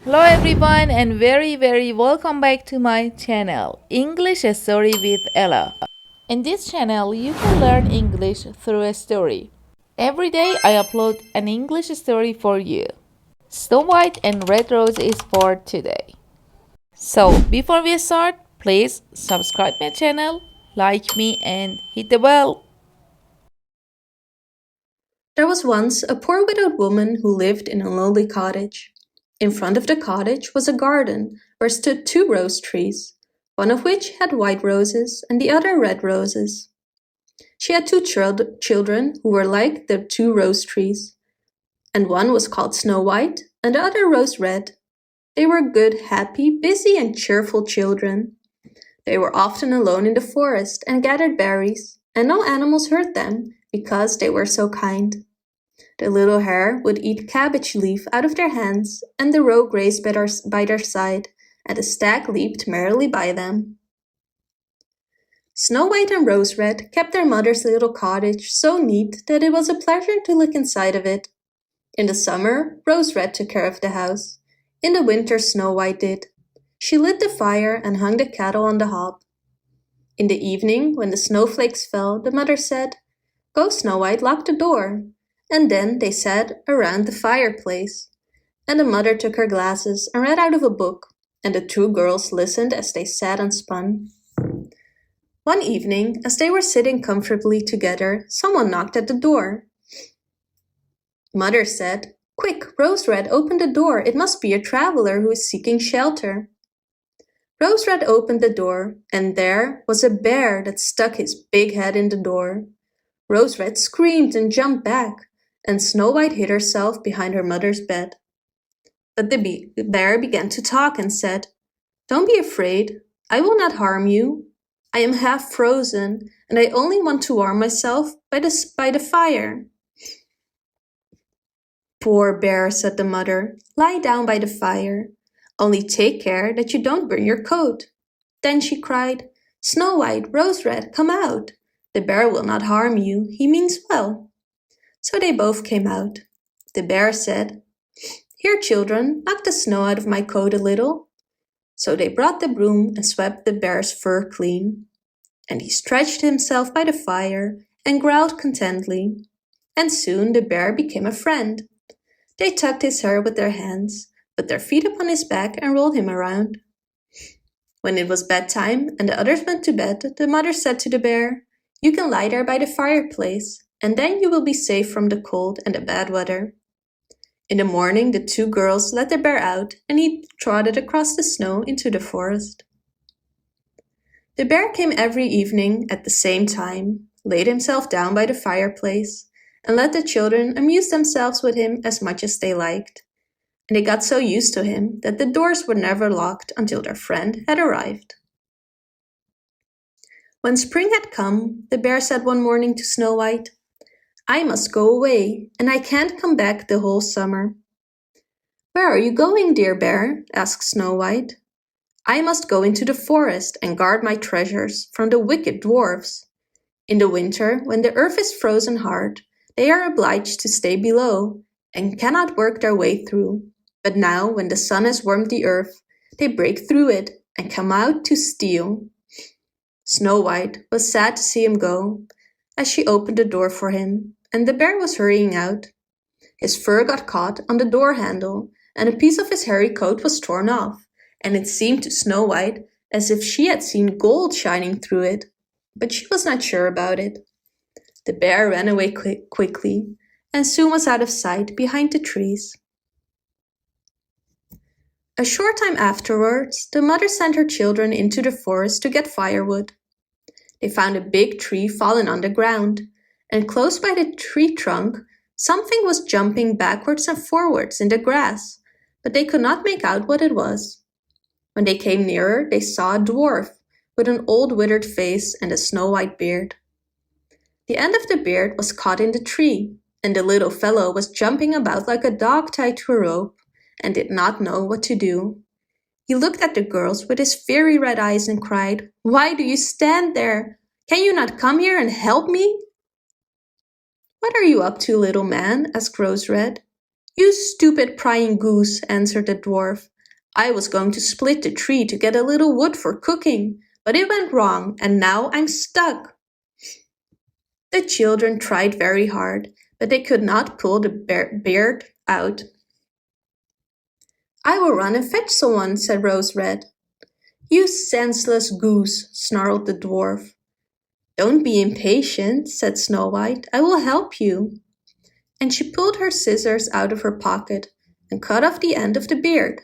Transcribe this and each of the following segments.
Hello everyone and very welcome back to my channel English Story with Ella. In this channel you can learn English through a story. Every day I upload an English story for you. Snow White and Red Rose is for today. So before we start, please subscribe my channel, like me and hit the bell. There was once a poor widowed woman who lived in a lonely cottage. In front of the cottage was a garden where stood two rose trees, one of which had white roses and the other red roses. She had two children who were like the two rose trees, and one was called Snow White and the other Rose Red. They were good, happy, busy, and cheerful children. They were often alone in the forest and gathered berries, and no animals hurt them because they were so kind. The little hare would eat cabbage leaf out of their hands, and the roe grazed by their side, and the stag leaped merrily by them. Snow White and Rose Red kept their mother's little cottage so neat that it was a pleasure to look inside of it. In the summer, Rose Red took care of the house. In the winter, Snow White did. She lit the fire and hung the kettle on the hob. In the evening, when the snowflakes fell, the mother said, "Go, Snow White, lock the door." And then they sat around the fireplace. And the mother took her glasses and read out of a book, and the two girls listened as they sat and spun. One evening, as they were sitting comfortably together, someone knocked at the door. Mother said, "Quick, Rose Red, open the door. It must be a traveler who is seeking shelter." Rose Red opened the door, and there was a bear that stuck his big head in the door. Rose Red screamed and jumped back, and Snow White hid herself behind her mother's bed. But the bear began to talk and said, "Don't be afraid. I will not harm you. I am half frozen, and I only want to warm myself by the fire." "Poor bear," said the mother, "lie down by the fire. Only take care that you don't burn your coat." Then she cried, "Snow White, Rose Red, come out. The bear will not harm you. He means well." So they both came out. The bear said, "Here, children, knock the snow out of my coat a little." So they brought the broom and swept the bear's fur clean. And he stretched himself by the fire and growled contentedly. And soon the bear became a friend. They tugged his hair with their hands, put their feet upon his back and rolled him around. When it was bedtime and the others went to bed, the mother said to the bear, "You can lie there by the fireplace, and then you will be safe from the cold and the bad weather." In the morning, the two girls let the bear out, and he trotted across the snow into the forest. The bear came every evening at the same time, laid himself down by the fireplace, and let the children amuse themselves with him as much as they liked. And they got so used to him that the doors were never locked until their friend had arrived. When spring had come, the bear said one morning to Snow White, "I must go away, and I can't come back the whole summer." "Where are you going, dear bear?" asked Snow White. "I must go into the forest and guard my treasures from the wicked dwarfs. In the winter, when the earth is frozen hard, they are obliged to stay below and cannot work their way through. But now, when the sun has warmed the earth, they break through it and come out to steal." Snow White was sad to see him go, as she opened the door for him, and the bear was hurrying out. His fur got caught on the door handle, and a piece of his hairy coat was torn off, and it seemed to Snow White as if she had seen gold shining through it, but she was not sure about it. The bear ran away quickly, and soon was out of sight behind the trees. A short time afterwards, the mother sent her children into the forest to get firewood. They found a big tree fallen on the ground, and close by the tree trunk, something was jumping backwards and forwards in the grass, but they could not make out what it was. When they came nearer, they saw a dwarf with an old withered face and a snow-white beard. The end of the beard was caught in the tree, and the little fellow was jumping about like a dog tied to a rope and did not know what to do. He looked at the girls with his fiery red eyes and cried, "Why do you stand there? Can you not come here and help me?" "What are you up to, little man?" asked Rose Red. "You stupid prying goose," answered the dwarf. I was going to split the tree to get a little wood for cooking, but it went wrong and now I'm stuck." The children tried very hard, but they could not pull the beard out. "I will run and fetch someone," said Rose Red. "You senseless goose," snarled the dwarf. "Don't be impatient," said Snow White. "I will help you." And she pulled her scissors out of her pocket and cut off the end of the beard.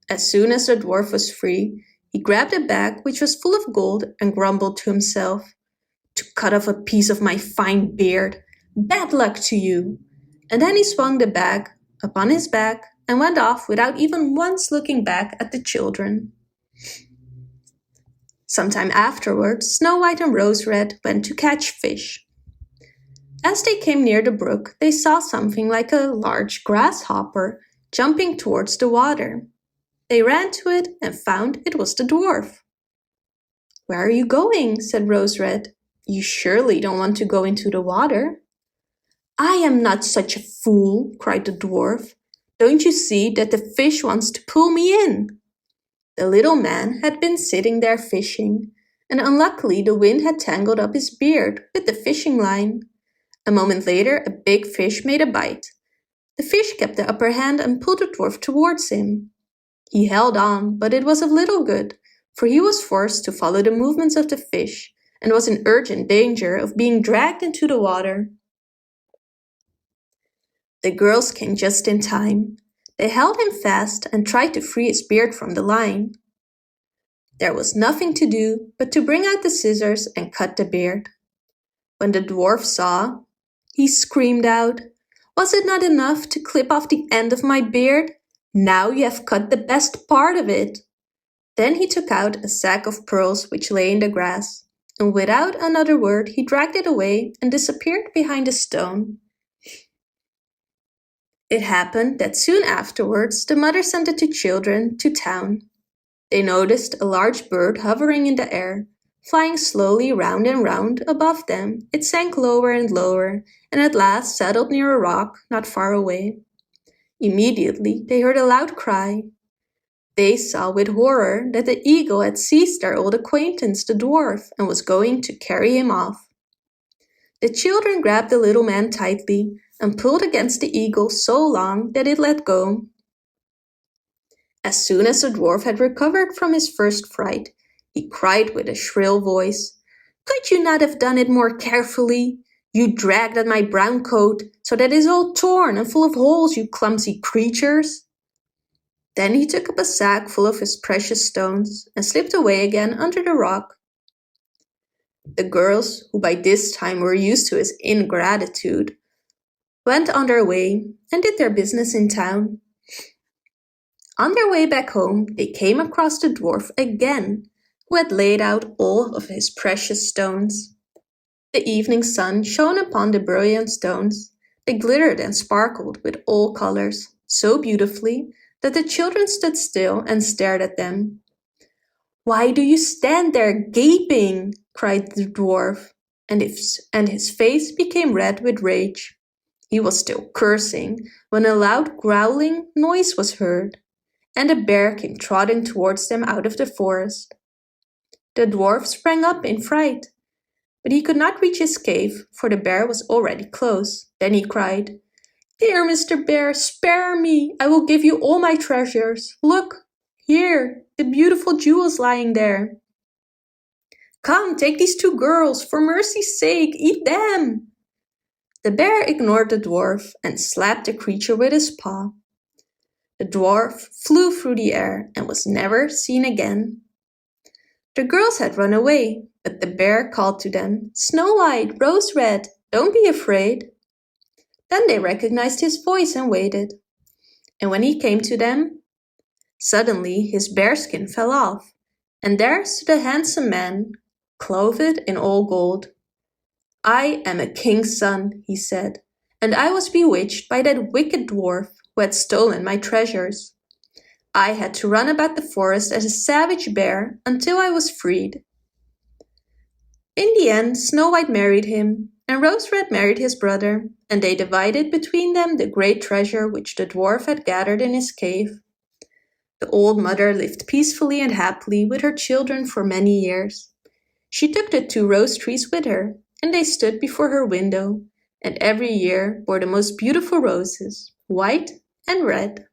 As soon as the dwarf was free, he grabbed a bag which was full of gold and grumbled to himself, "To cut off a piece of my fine beard! Bad luck to you!" And then he swung the bag upon his back and went off without even once looking back at the children. Sometime afterwards, Snow White and Rose Red went to catch fish. As they came near the brook, they saw something like a large grasshopper jumping towards the water. They ran to it and found it was the dwarf. "Where are you going?" said Rose Red. "You surely don't want to go into the water." "I am not such a fool," cried the dwarf. "Don't you see that the fish wants to pull me in?" The little man had been sitting there fishing, and unluckily the wind had tangled up his beard with the fishing line. A moment later, a big fish made a bite. The fish kept the upper hand and pulled the dwarf towards him. He held on, but it was of little good, for he was forced to follow the movements of the fish and was in urgent danger of being dragged into the water. The girls came just in time. They held him fast and tried to free his beard from the line. There was nothing to do but to bring out the scissors and cut the beard. When the dwarf saw, he screamed out, "Was it not enough to clip off the end of my beard? Now you have cut the best part of it." Then he took out a sack of pearls which lay in the grass, and without another word he dragged it away and disappeared behind a stone. It happened that soon afterwards the mother sent the two children to town. They noticed a large bird hovering in the air, flying slowly round and round above them. It sank lower and lower, and at last settled near a rock not far away. Immediately they heard a loud cry. They saw with horror that the eagle had seized their old acquaintance, the dwarf, and was going to carry him off. The children grabbed the little man tightly and pulled against the eagle so long that it let go. As soon as the dwarf had recovered from his first fright, he cried with a shrill voice, "Could you not have done it more carefully? You dragged at my brown coat so that it is all torn and full of holes, you clumsy creatures." Then he took up a sack full of his precious stones and slipped away again under the rock. The girls, who by this time were used to his ingratitude, went on their way and did their business in town. On their way back home, they came across the dwarf again, who had laid out all of his precious stones. The evening sun shone upon the brilliant stones. They glittered and sparkled with all colors, so beautifully that the children stood still and stared at them. "Why do you stand there gaping?" cried the dwarf, and his face became red with rage. He was still cursing when a loud growling noise was heard, and a bear came trotting towards them out of the forest. The dwarf sprang up in fright, but he could not reach his cave, for the bear was already close. Then he cried, "Dear Mr. Bear, spare me! I will give you all my treasures. Look, here, the beautiful jewels lying there. Come, take these two girls, for mercy's sake, eat them!" The bear ignored the dwarf and slapped the creature with his paw. The dwarf flew through the air and was never seen again. The girls had run away, but the bear called to them, "Snow White, Rose Red, don't be afraid." Then they recognized his voice and waited. And when he came to them, suddenly his bearskin fell off, and there stood a handsome man, clothed in all gold. "I am a king's son," he said, "and I was bewitched by that wicked dwarf who had stolen my treasures. I had to run about the forest as a savage bear until I was freed." In the end, Snow White married him, and Rose Red married his brother, and they divided between them the great treasure which the dwarf had gathered in his cave. The old mother lived peacefully and happily with her children for many years. She took the 2 rose trees with her, and they stood before her window, and every year bore the most beautiful roses, white and red.